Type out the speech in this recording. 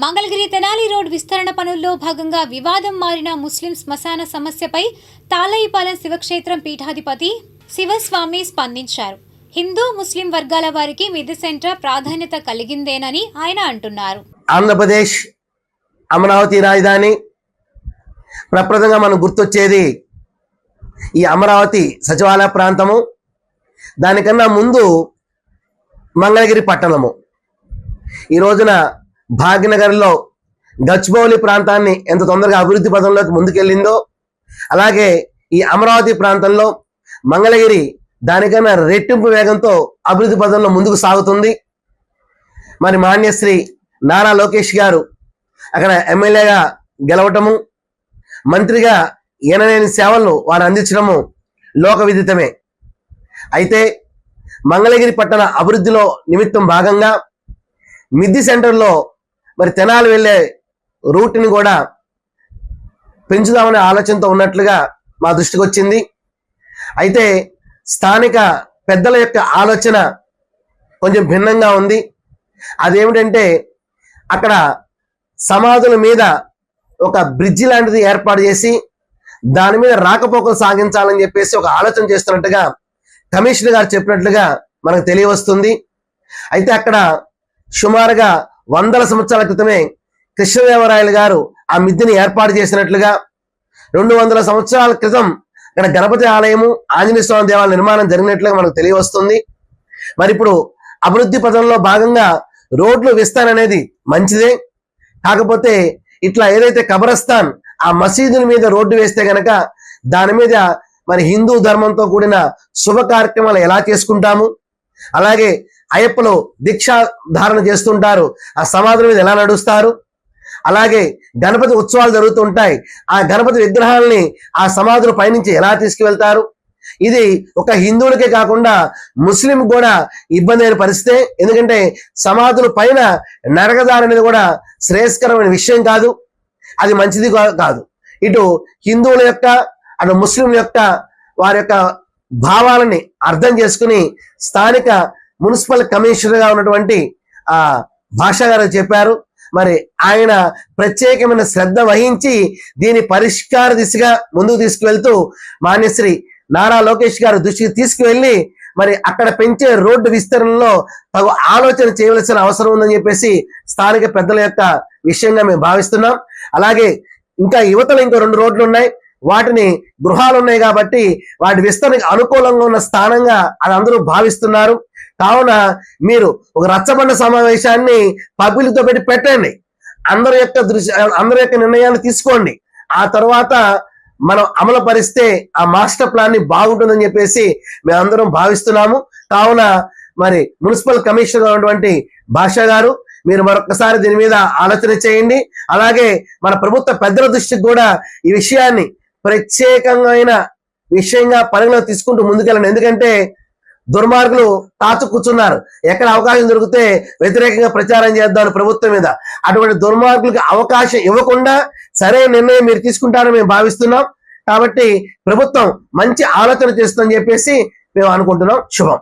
Mangalagiri Tenali road విస్తరణ పనుల్లో భాగంగా వివాదం మారిన ముస్లిం శ్మశాన సమస్యపై తాళయిపాలెం శివక్షేత్రం పీఠాధిపతి శివస్వామి స్పందించారు. హిందూ ముస్లిం వర్గాల వారికి మిద్దె సెంటర్ ప్రాధాన్యత కలిగిందేనని ఆయన అంటున్నారు. ఆంధ్రప్రదేశ్ అమరావతి రాజధాని ప్రప్రదంగా మనం గుర్తొచ్చేది ఈ అమరావతి సచివాలయ ప్రాంతము, దానికన్నా ముందు మంగళగిరి పట్టణము. ఈ రోజున భాగ్యనగర్లో గచ్చిబౌలి ప్రాంతాన్ని ఎంత తొందరగా అభివృద్ధి పదంలోకి ముందుకెళ్ళిందో, అలాగే ఈ అమరావతి ప్రాంతంలో మంగళగిరి దానికన్నా రెట్టింపు వేగంతో అభివృద్ధి పదంలో ముందుకు సాగుతుంది. మరి మాన్యశ్రీ నారా లోకేష్ గారు అక్కడ ఎమ్మెల్యేగా గెలవటము, మంత్రిగా ఎనలేని సేవలను వారు అందించడము లోక విదితమే. అయితే మంగళగిరి పట్టణ అభివృద్ధిలో నిమిత్తం భాగంగా మిద్దె సెంటర్లో మరి తెనాలి వెళ్ళే రూట్ని కూడా పెంచుదామనే ఆలోచనతో ఉన్నట్లుగా మా దృష్టికి వచ్చింది. అయితే స్థానిక పెద్దల యొక్క ఆలోచన కొంచెం భిన్నంగా ఉంది. అదేమిటంటే అక్కడ సమాధుల మీద ఒక బ్రిడ్జి లాంటిది ఏర్పాటు చేసి దాని మీద రాకపోకలు సాగించాలని చెప్పేసి ఒక ఆలోచన చేస్తున్నట్టుగా కమిషనర్ గారు చెప్పినట్లుగా మనకు తెలియవస్తుంది. అయితే అక్కడ సుమారుగా 100 సంవత్సరాల క్రితమే కృష్ణదేవరాయలు గారు ఆ మిద్దెని ఏర్పాటు చేసినట్లుగా, 200 సంవత్సరాల క్రితం ఇక్కడ గణపతి ఆలయము, ఆంజనేయ స్వామి దేవాలయ నిర్మాణం జరిగినట్లుగా మనకు తెలియవస్తుంది. మరి ఇప్పుడు అభివృద్ధి పథంలో భాగంగా రోడ్లు విస్తరణ అనేది మంచిదే. కాకపోతే ఇట్లా ఏదైతే కబరస్థాన్ ఆ మసీదుల మీద రోడ్డు వేస్తే గనక దాని మీద మరి హిందూ ధర్మంతో కూడిన శుభ కార్యక్రమాలు ఎలా చేసుకుంటాము, అలాగే అయ్యప్పలు దీక్షా ధారణ చేస్తుంటారు, ఆ సమాధుల మీద ఎలా నడుస్తారు, అలాగే గణపతి ఉత్సవాలు జరుగుతుంటాయి, ఆ గణపతి విగ్రహాలని ఆ సమాధుల పైనుంచి ఎలా తీసుకువెళ్తారు. ఇది ఒక హిందువులకే కాకుండా ముస్లిం కూడా ఇబ్బంది అయిన పరిస్థితే. ఎందుకంటే సమాధుల పైన నరకదారి అనేది కూడా శ్రేయస్కరమైన విషయం కాదు, అది మంచిది కాదు. ఇటు హిందువుల యొక్క అటు ముస్లింల యొక్క వారి యొక్క భావాలని అర్థం చేసుకుని స్థానిక మున్సిపల్ కమిషనర్గా ఉన్నటువంటి భాషా గారు చెప్పారు. మరి ఆయన ప్రత్యేకమైన శ్రద్ధ వహించి దీని పరిష్కార దిశగా ముందుకు తీసుకువెళ్తూ మాన్యశ్రీ నారా లోకేష్ గారు దృష్టికి తీసుకువెళ్ళి మరి అక్కడ పెంచే రోడ్డు విస్తరణలో తగు ఆలోచన చేయవలసిన అవసరం ఉందని చెప్పేసి స్థానిక పెద్దల యొక్క విషయంగా మేము భావిస్తున్నాం. అలాగే ఇంకా యువతలు ఇంకో 2 రోడ్లు ఉన్నాయి, వాటిని గృహాలు ఉన్నాయి కాబట్టి వాటి విస్తరణకు అనుకూలంగా ఉన్న స్థానంగా అది అందరూ భావిస్తున్నారు. కావున మీరు ఒక రచ్చబండ సమావేశాన్ని పబ్లిక్తో పెట్టండి, అందరి యొక్క నిర్ణయాన్ని తీసుకోండి. ఆ తర్వాత మనం అమలు పరిస్తే ఆ మాస్టర్ ప్లాన్ ని బాగుంటుందని చెప్పేసి మేమందరం భావిస్తున్నాము. కావున మరి మున్సిపల్ కమిషనర్ ఉన్నటువంటి భాషా గారు మీరు మరొకసారి దీని మీద ఆలోచన చేయండి. అలాగే మన ప్రభుత్వ పెద్దల దృష్టికి కూడా ఈ విషయాన్ని ప్రత్యేకమైన విషయంగా పరిగణలో తీసుకుంటూ ముందుకెళ్ళండి. ఎందుకంటే దుర్మార్గులు తాచు కూర్చున్నారు, ఎక్కడ అవకాశం దొరికితే వ్యతిరేకంగా ప్రచారం చేద్దాం ప్రభుత్వం మీద. అటువంటి దుర్మార్గులకు అవకాశం ఇవ్వకుండా సరైన నిర్ణయం మీరు తీసుకుంటారని మేము భావిస్తున్నాం. కాబట్టి ప్రభుత్వం మంచి ఆలోచన చేస్తుందని చెప్పేసి మేము అనుకుంటున్నాం. శుభం.